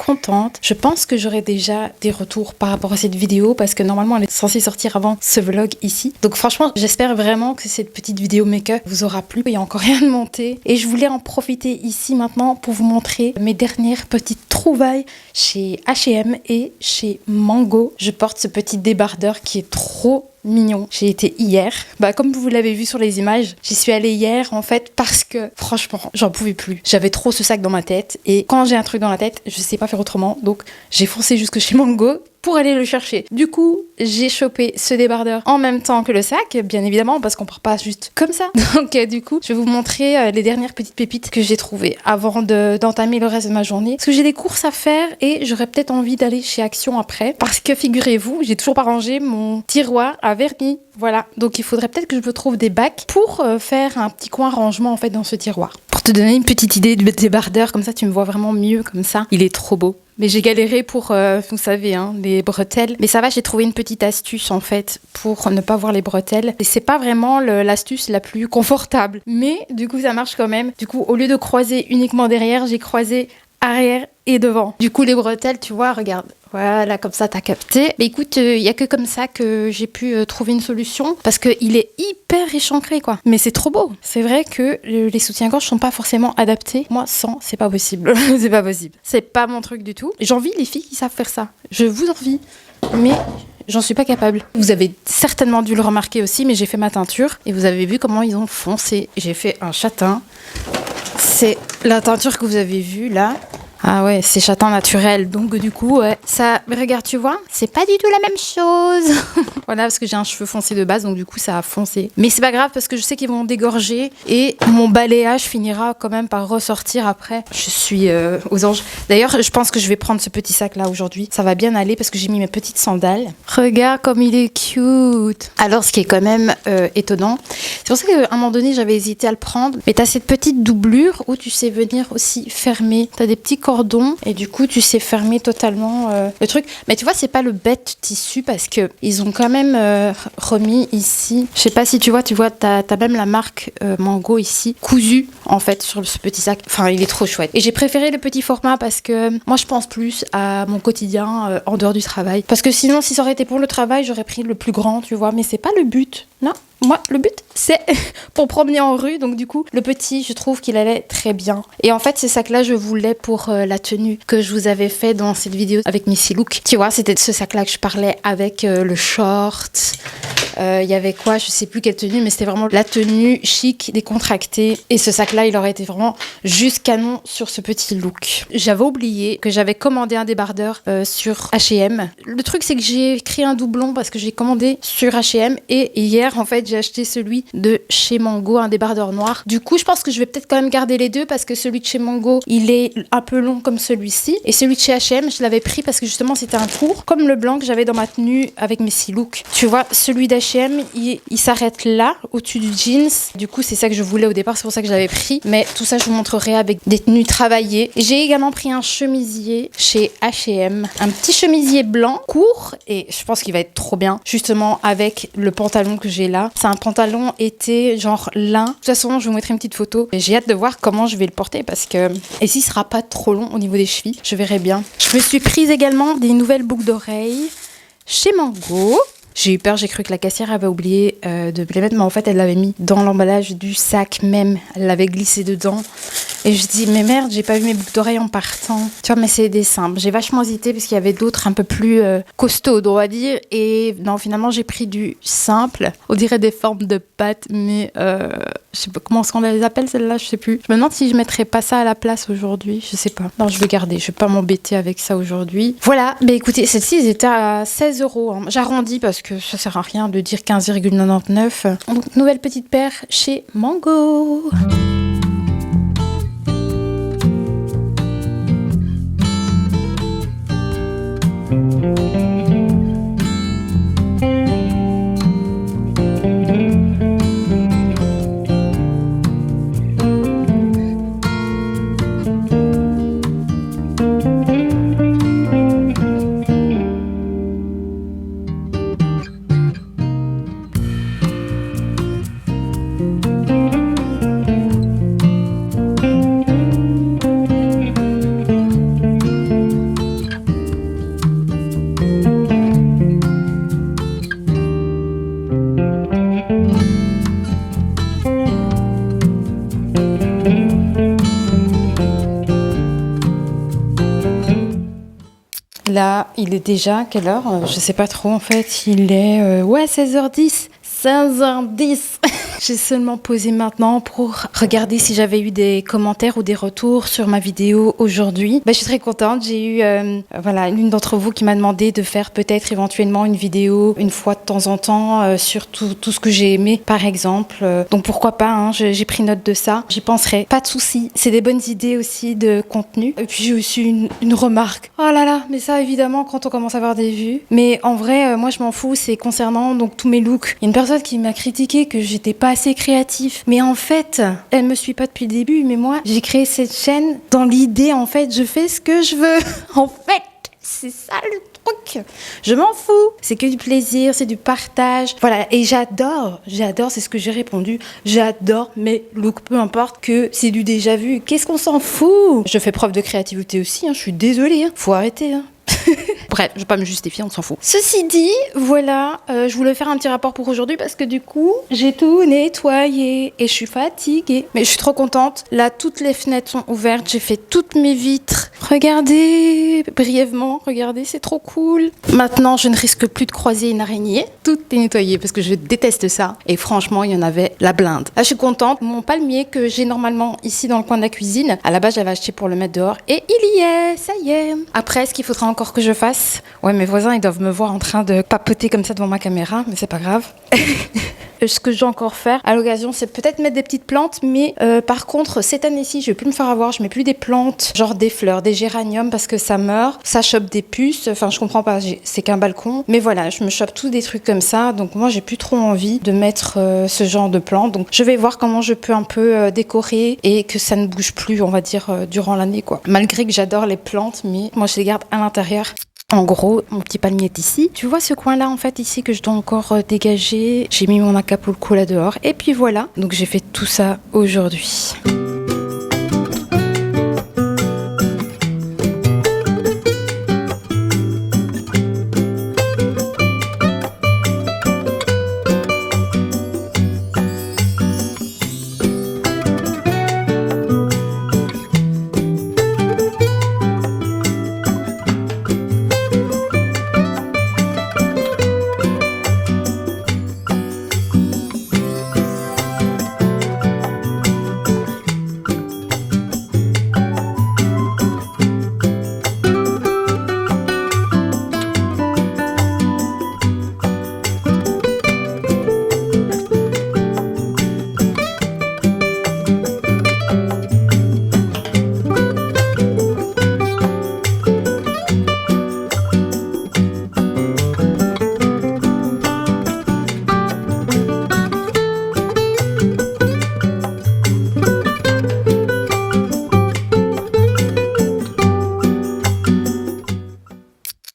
contente. Je pense que j'aurai déjà des retours par rapport à cette vidéo parce que normalement elle est censée sortir avant ce vlog ici. Donc franchement, j'espère vraiment que cette petite vidéo make-up vous aura plu. Il n'y a encore rien de monté. Et je voulais en profiter ici maintenant pour vous montrer mes dernières petites trouvailles chez H&M et chez Mango. Je porte ce petit débardeur qui est trop mignon. J'ai été hier. Comme vous l'avez vu sur les images, j'y suis allée hier en fait parce que franchement, j'en pouvais plus. J'avais trop ce sac dans ma tête et quand j'ai un truc dans la tête, je sais pas faire autrement. Donc, j'ai foncé jusque chez Mango pour aller le chercher. Du coup, j'ai chopé ce débardeur en même temps que le sac, bien évidemment, parce qu'on part pas juste comme ça. Donc, du coup, je vais vous montrer les dernières petites pépites que j'ai trouvées avant d'entamer le reste de ma journée. Parce que j'ai des courses à faire et j'aurais peut-être envie d'aller chez Action après. Parce que, figurez-vous, j'ai toujours pas rangé mon tiroir à vernis. Voilà. Donc, il faudrait peut-être que je me trouve des bacs pour faire un petit coin rangement, en fait, dans ce tiroir. Pour te donner une petite idée du débardeur, comme ça, tu me vois vraiment mieux comme ça. Il est trop beau. Mais j'ai galéré pour, vous savez, les bretelles. Mais ça va, j'ai trouvé une petite astuce en fait pour ne pas voir les bretelles. Et c'est pas vraiment l'astuce la plus confortable. Mais du coup, ça marche quand même. Du coup, au lieu de croiser uniquement derrière, j'ai croisé arrière et devant. Du coup, les bretelles, tu vois, regarde. Voilà, comme ça, t'as capté. Mais écoute, il n'y a que comme ça que j'ai pu trouver une solution parce qu'il est hyper échancré, quoi. Mais c'est trop beau. C'est vrai que les soutiens-gorge sont pas forcément adaptés. Moi, sans, c'est pas possible. C'est pas possible. C'est pas mon truc du tout. J'envie les filles qui savent faire ça. Je vous envie. Mais j'en suis pas capable. Vous avez certainement dû le remarquer aussi, mais j'ai fait ma teinture et vous avez vu comment ils ont foncé. J'ai fait un châtain. C'est la teinture que vous avez vue là. Ah ouais, c'est châtain naturel, donc du coup, ouais, ça, regarde, tu vois, c'est pas du tout la même chose. Voilà, parce que j'ai un cheveu foncé de base, donc du coup, ça a foncé. Mais c'est pas grave, parce que je sais qu'ils vont dégorger, et mon balayage finira quand même par ressortir après. Je suis aux anges. D'ailleurs, je pense que je vais prendre ce petit sac-là aujourd'hui. Ça va bien aller, parce que j'ai mis mes petites sandales. Regarde comme il est cute. Alors, ce qui est quand même étonnant, c'est pour ça qu'à un moment donné, j'avais hésité à le prendre, mais t'as cette petite doublure où tu sais venir aussi fermer. T'as des petits cordon et du coup tu sais fermer totalement le truc, mais tu vois c'est pas le bête tissu parce que ils ont quand même remis ici, je sais pas si tu vois t'as même la marque Mango ici cousu en fait sur ce petit sac. Enfin il est trop chouette et j'ai préféré le petit format parce que moi je pense plus à mon quotidien en dehors du travail, parce que sinon si ça aurait été pour le travail j'aurais pris le plus grand, tu vois, mais c'est pas le but. Non, moi, le but, c'est pour promener en rue. Donc, du coup, le petit, je trouve qu'il allait très bien. Et en fait, ces sacs-là, je voulais pour la tenue que je vous avais fait dans cette vidéo avec Missy Look. Tu vois, c'était de ce sac-là que je parlais avec le short. Il y avait quoi, je sais plus quelle tenue, mais c'était vraiment la tenue chic, décontractée. Et ce sac-là, il aurait été vraiment juste canon sur ce petit look. J'avais oublié que j'avais commandé un débardeur sur H&M. Le truc, c'est que j'ai créé un doublon parce que j'ai commandé sur H&M et hier, en fait, j'ai acheté celui de chez Mango, un débardeur noir. Du coup, je pense que je vais peut-être quand même garder les deux parce que celui de chez Mango, il est un peu long comme celui-ci. Et celui de chez H&M, je l'avais pris parce que justement, c'était un court, comme le blanc que j'avais dans ma tenue avec mes six looks. Tu vois, celui d'H&M, il s'arrête là, au-dessus du jeans. Du coup, c'est ça que je voulais au départ, c'est pour ça que je l'avais pris. Mais tout ça, je vous montrerai avec des tenues travaillées. J'ai également pris un chemisier chez H&M. Un petit chemisier blanc, court, et je pense qu'il va être trop bien, justement, avec le pantalon que j'ai là. C'est un pantalon été, genre lin. De toute façon, je vais vous montrer une petite photo. J'ai hâte de voir comment je vais le porter parce que... Et s'il sera pas trop long au niveau des chevilles, je verrai bien. Je me suis prise également des nouvelles boucles d'oreilles chez Mango. J'ai eu peur, j'ai cru que la caissière avait oublié de les mettre, mais en fait, elle l'avait mis dans l'emballage du sac même. Elle l'avait glissé dedans. Et je dis, mais merde, j'ai pas vu mes boucles d'oreilles en partant. Tu vois, mais c'est des simples. J'ai vachement hésité parce qu'il y avait d'autres un peu plus costauds, on va dire. Et non, finalement, j'ai pris du simple. On dirait des formes de pâtes, mais je sais pas comment on les appelle, celles-là, je sais plus. Je me demande si je mettrais pas ça à la place aujourd'hui. Je sais pas. Non, je vais garder. Je vais pas m'embêter avec ça aujourd'hui. Voilà. Mais écoutez, celles-ci, elles étaient à 16 €. Hein. J'arrondis parce que ça sert à rien de dire 15,99. Donc, nouvelle petite paire chez Mango. Là, il est déjà, quelle heure? Je sais pas trop en fait. Il est, ouais, 16h10. 16h10. J'ai seulement posé maintenant pour regarder si j'avais eu des commentaires ou des retours sur ma vidéo aujourd'hui. Je suis très contente. J'ai eu voilà, l'une d'entre vous qui m'a demandé de faire peut-être éventuellement une vidéo une fois de temps en temps sur tout ce que j'ai aimé, par exemple. Donc pourquoi pas, hein, j'ai pris note de ça. J'y penserai. Pas de souci. C'est des bonnes idées aussi de contenu. Et puis j'ai aussi une remarque. Oh là là, mais ça évidemment quand on commence à avoir des vues. Mais en vrai, moi je m'en fous. C'est concernant donc tous mes looks. Il y a une personne qui m'a critiqué que j'étais pas assez créatif. Mais en fait, elle me suit pas depuis le début, mais moi, j'ai créé cette chaîne dans l'idée, en fait, je fais ce que je veux. En fait, c'est ça le truc. Je m'en fous. C'est que du plaisir, c'est du partage. Voilà, et j'adore, c'est ce que j'ai répondu. J'adore mes looks, peu importe que c'est du déjà vu. Qu'est-ce qu'on s'en fout? Je fais preuve de créativité aussi, hein, je suis désolée. Hein. Faut arrêter, hein. Bref, je vais pas me justifier, on s'en fout. Ceci dit, voilà, je voulais faire un petit rapport pour aujourd'hui parce que du coup, j'ai tout nettoyé et je suis fatiguée. Mais je suis trop contente. Là, toutes les fenêtres sont ouvertes, j'ai fait toutes mes vitres. Regardez, brièvement, regardez, c'est trop cool. Maintenant, je ne risque plus de croiser une araignée. Tout est nettoyé parce que je déteste ça. Et franchement, il y en avait la blinde. Là, je suis contente. Mon palmier que j'ai normalement ici dans le coin de la cuisine, à la base, j'avais acheté pour le mettre dehors et il y est, ça y est. Après, ce qu'il faudra encore que je fasse, ouais, mes voisins, ils doivent me voir en train de papoter comme ça devant ma caméra, mais c'est pas grave. Ce que je dois encore faire à l'occasion, c'est peut-être mettre des petites plantes, mais par contre, cette année-ci, je vais plus me faire avoir, je mets plus des plantes, genre des fleurs, des géraniums, parce que ça meurt, ça chope des puces, enfin, je comprends pas, c'est qu'un balcon, mais voilà, je me chope tous des trucs comme ça, donc moi, j'ai plus trop envie de mettre ce genre de plantes, donc je vais voir comment je peux un peu décorer et que ça ne bouge plus, on va dire, durant l'année, quoi. Malgré que j'adore les plantes, mais moi, je les garde à l'intérieur. En gros, mon petit palmier est ici. Tu vois ce coin-là, en fait, ici, que je dois encore dégager. J'ai mis mon Acapulco là dehors. Et puis voilà. Donc, j'ai fait tout ça aujourd'hui.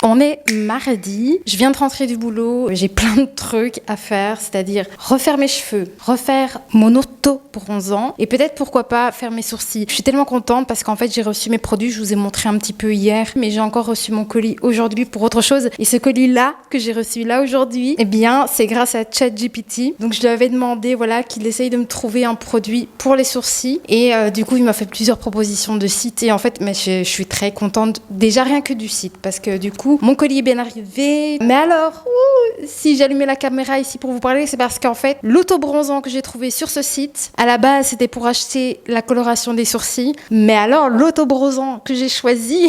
On est mardi, je viens de rentrer du boulot, j'ai plein de trucs à faire, c'est-à-dire refaire mes cheveux, refaire mon auto-bronzant et peut-être pourquoi pas faire mes sourcils. Je suis tellement contente parce qu'en fait j'ai reçu mes produits, je vous ai montré un petit peu hier, mais j'ai encore reçu mon colis aujourd'hui pour autre chose. Et ce colis-là que j'ai reçu là aujourd'hui, eh bien c'est grâce à ChatGPT. Donc je lui avais demandé voilà, qu'il essaye de me trouver un produit pour les sourcils et du coup il m'a fait plusieurs propositions de sites et en fait mais je suis très contente déjà rien que du site parce que du coup mon colis est bien arrivé. Mais alors, si j'allumais la caméra ici pour vous parler, c'est parce qu'en fait, l'auto-bronzant que j'ai trouvé sur ce site, à la base, c'était pour acheter la coloration des sourcils. Mais alors, l'auto-bronzant que j'ai choisi...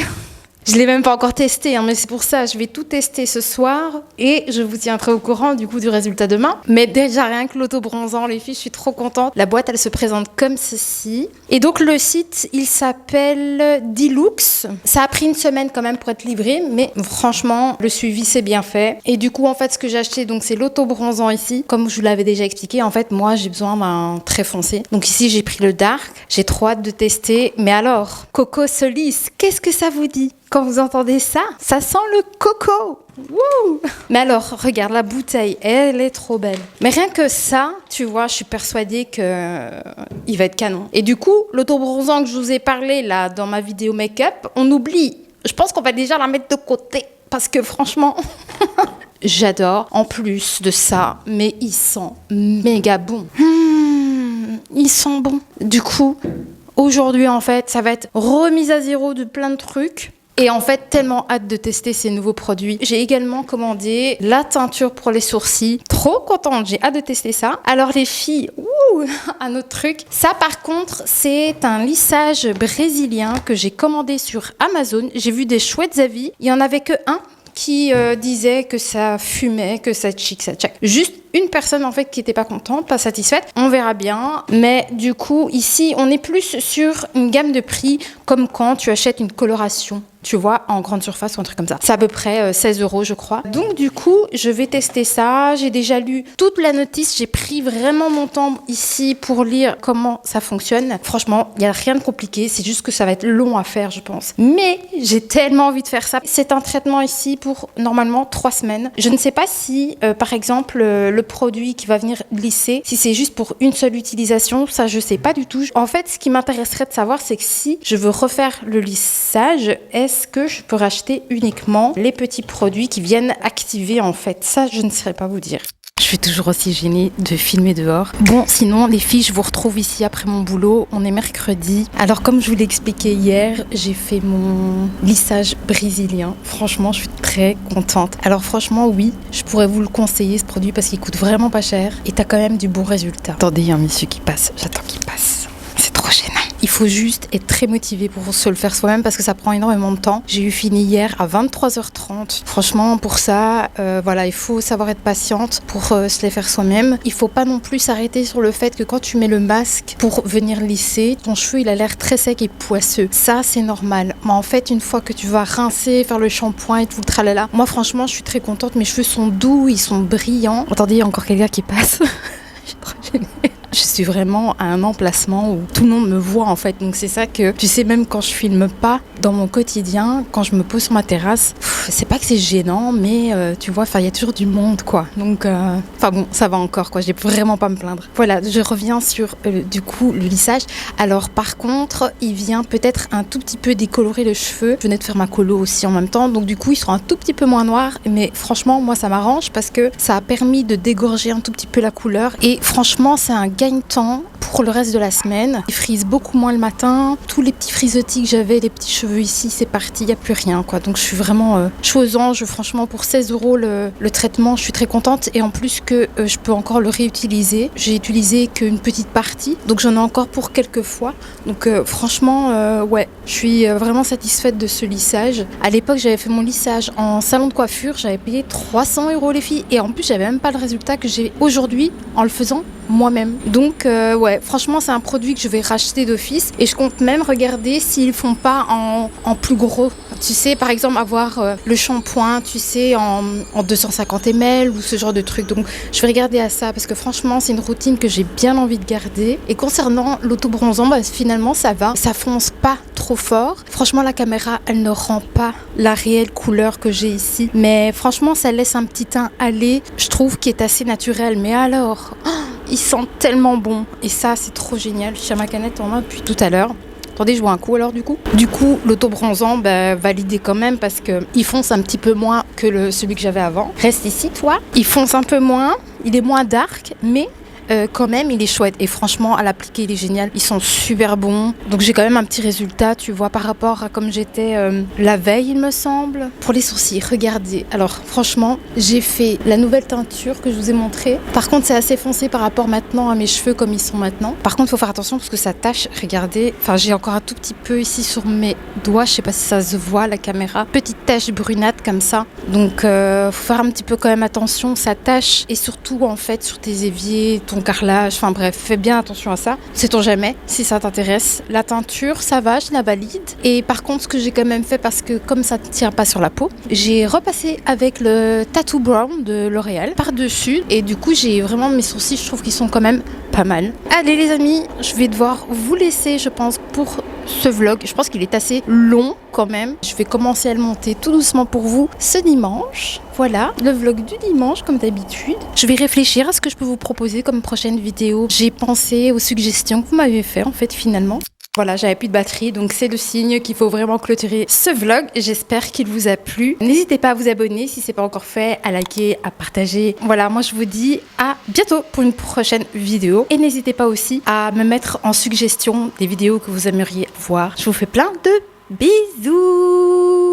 Je l'ai même pas encore testé, hein, mais c'est pour ça, je vais tout tester ce soir et je vous tiendrai au courant du coup du résultat demain. Mais déjà rien que l'auto-bronzant, les filles, je suis trop contente. La boîte, elle se présente comme ceci. Et donc le site, il s'appelle Dilux. Ça a pris une semaine quand même pour être livré, mais franchement, le suivi c'est bien fait. Et du coup, en fait, ce que j'ai acheté, donc c'est l'auto-bronzant ici. Comme je vous l'avais déjà expliqué, en fait, moi, j'ai besoin d'un très foncé. Donc ici, j'ai pris le dark. J'ai trop hâte de tester. Mais alors, Coco Solis, qu'est-ce que ça vous dit ? Quand vous entendez ça, ça sent le coco. Wouh! Mais alors, regarde, la bouteille, elle est trop belle. Mais rien que ça, tu vois, je suis persuadée qu'il va être canon. Et du coup, l'auto-bronzant que je vous ai parlé là dans ma vidéo make-up, on oublie. Je pense qu'on va déjà la mettre de côté. Parce que franchement, j'adore. En plus de ça, mais il sent méga bon. Il sent bon. Du coup... Aujourd'hui, en fait, ça va être remise à zéro de plein de trucs. Et en fait, tellement hâte de tester ces nouveaux produits. J'ai également commandé la teinture pour les sourcils. Trop contente, j'ai hâte de tester ça. Alors les filles, un autre truc. Ça par contre, c'est un lissage brésilien que j'ai commandé sur Amazon. J'ai vu des chouettes avis. Il y en avait que un qui disait que ça fumait, que ça chic, ça tchac. Juste une personne en fait qui n'était pas contente, pas satisfaite. On verra bien. Mais du coup, ici, on est plus sur une gamme de prix comme quand tu achètes une coloration, tu vois, en grande surface ou un truc comme ça. C'est à peu près 16 €, je crois. Donc du coup, je vais tester ça. J'ai déjà lu toute la notice. J'ai pris vraiment mon temps ici pour lire comment ça fonctionne. Franchement, il n'y a rien de compliqué. C'est juste que ça va être long à faire, je pense. Mais j'ai tellement envie de faire ça. C'est un traitement ici pour normalement 3 semaines. Je ne sais pas si, par exemple, le produit qui va venir lisser, si c'est juste pour une seule utilisation, ça je sais pas du tout. En fait, ce qui m'intéresserait de savoir, c'est que si je veux refaire le lissage, est-ce que je peux racheter uniquement les petits produits qui viennent activer en fait? Ça, je ne saurais pas vous dire. Je suis toujours aussi gênée de filmer dehors. Bon, sinon, les filles, je vous retrouve ici après mon boulot. On est mercredi. Alors, comme je vous l'ai expliqué hier, j'ai fait mon lissage brésilien. Franchement, je suis très contente. Alors, franchement, oui, je pourrais vous le conseiller, ce produit, parce qu'il coûte vraiment pas cher. Et t'as quand même du bon résultat. Attendez, il y a un monsieur qui passe. J'attends qu'il passe. C'est trop gênant. Il faut juste être très motivé pour se le faire soi-même parce que ça prend énormément de temps. J'ai eu fini hier à 23h30. Franchement, pour ça, voilà, il faut savoir être patiente pour se les faire soi-même. Il faut pas non plus s'arrêter sur le fait que quand tu mets le masque pour venir lisser, ton cheveu il a l'air très sec et poisseux. Ça, c'est normal. Mais en fait, une fois que tu vas rincer, faire le shampoing et tout le tralala, moi franchement, je suis très contente. Mes cheveux sont doux, ils sont brillants. Attendez, il y a encore quelqu'un qui passe. Je suis trop gênée. Je suis vraiment à un emplacement où tout le monde me voit en fait. Donc c'est ça que, tu sais, même quand je filme pas dans mon quotidien, quand je me pose sur ma terrasse, c'est pas que c'est gênant, mais tu vois, il y a toujours du monde quoi. Donc, bon, ça va encore quoi, j'ai vraiment pas à me plaindre. Voilà, je reviens sur du coup le lissage. Alors par contre, il vient peut-être un tout petit peu décolorer les cheveux. Je venais de faire ma colo aussi en même temps, donc du coup ils seront un tout petit peu moins noirs. Mais franchement, moi ça m'arrange parce que ça a permis de dégorger un tout petit peu la couleur. Et franchement, c'est un gagne-temps pour le reste de la semaine. Il frise beaucoup moins le matin. Tous les petits frisottis que j'avais, les petits cheveux ici, c'est parti, il n'y a plus rien quoi. Donc je suis vraiment chaud aux anges. Franchement, pour 16 € le traitement, je suis très contente. Et en plus que je peux encore le réutiliser. J'ai utilisé qu'une petite partie, donc j'en ai encore pour quelques fois. Donc franchement, ouais, je suis vraiment satisfaite de ce lissage. À l'époque, j'avais fait mon lissage en salon de coiffure. J'avais payé 300 € les filles. Et en plus, j'avais même pas le résultat que j'ai aujourd'hui en le faisant moi-même. Donc ouais, franchement c'est un produit que je vais racheter d'office et je compte même regarder s'ils font pas en plus gros. Tu sais, par exemple avoir le shampoing, tu sais, en 250 ml ou ce genre de truc. Donc je vais regarder à ça parce que franchement c'est une routine que j'ai bien envie de garder. Et concernant l'autobronzant, finalement ça va, ça fonce pas trop fort. Franchement la caméra elle ne rend pas la réelle couleur que j'ai ici, mais franchement ça laisse un petit teint aller, je trouve, qui est assez naturel. Mais alors ils sentent tellement bon. Et ça, c'est trop génial. J'ai ma canette en main depuis tout à l'heure. Attendez, je vois un coup alors du coup. Du coup, l'autobronzant, validé quand même parce qu'il fonce un petit peu moins que celui que j'avais avant. Reste ici, toi. Il fonce un peu moins. Il est moins dark, mais quand même, il est chouette. Et franchement, à l'appliquer, il est génial. Ils sont super bons. Donc, j'ai quand même un petit résultat, tu vois, par rapport à comme j'étais la veille, il me semble. Pour les sourcils, regardez. Alors, franchement, j'ai fait la nouvelle teinture que je vous ai montrée. Par contre, c'est assez foncé par rapport maintenant à mes cheveux comme ils sont maintenant. Par contre, il faut faire attention parce que ça tache. Regardez. Enfin, j'ai encore un tout petit peu ici sur mes doigts. Je sais pas si ça se voit, la caméra. Petite tache brunâtre comme ça. Donc, faut faire un petit peu quand même attention. Ça tache. Et surtout, en fait, sur tes éviers, ton carrelage, enfin bref, fais bien attention à ça. Sait-on jamais si ça t'intéresse. La teinture, ça va, je la valide. Et par contre, ce que j'ai quand même fait, parce que comme ça ne tient pas sur la peau, j'ai repassé avec le Tattoo Brown de L'Oréal par-dessus. Et du coup, j'ai vraiment mes sourcils, je trouve qu'ils sont quand même pas mal. Allez les amis, je vais devoir vous laisser, je pense, pour ce vlog. Je pense qu'il est assez long quand même. Je vais commencer à le monter tout doucement pour vous ce dimanche. Voilà, le vlog du dimanche comme d'habitude. Je vais réfléchir à ce que je peux vous proposer comme prochaine vidéo. J'ai pensé aux suggestions que vous m'avez fait en fait finalement. Voilà, j'avais plus de batterie, donc c'est le signe qu'il faut vraiment clôturer ce vlog. J'espère qu'il vous a plu. N'hésitez pas à vous abonner si c'est pas encore fait, à liker, à partager. Voilà, moi je vous dis à bientôt pour une prochaine vidéo. Et n'hésitez pas aussi à me mettre en suggestion des vidéos que vous aimeriez voir. Je vous fais plein de bisous.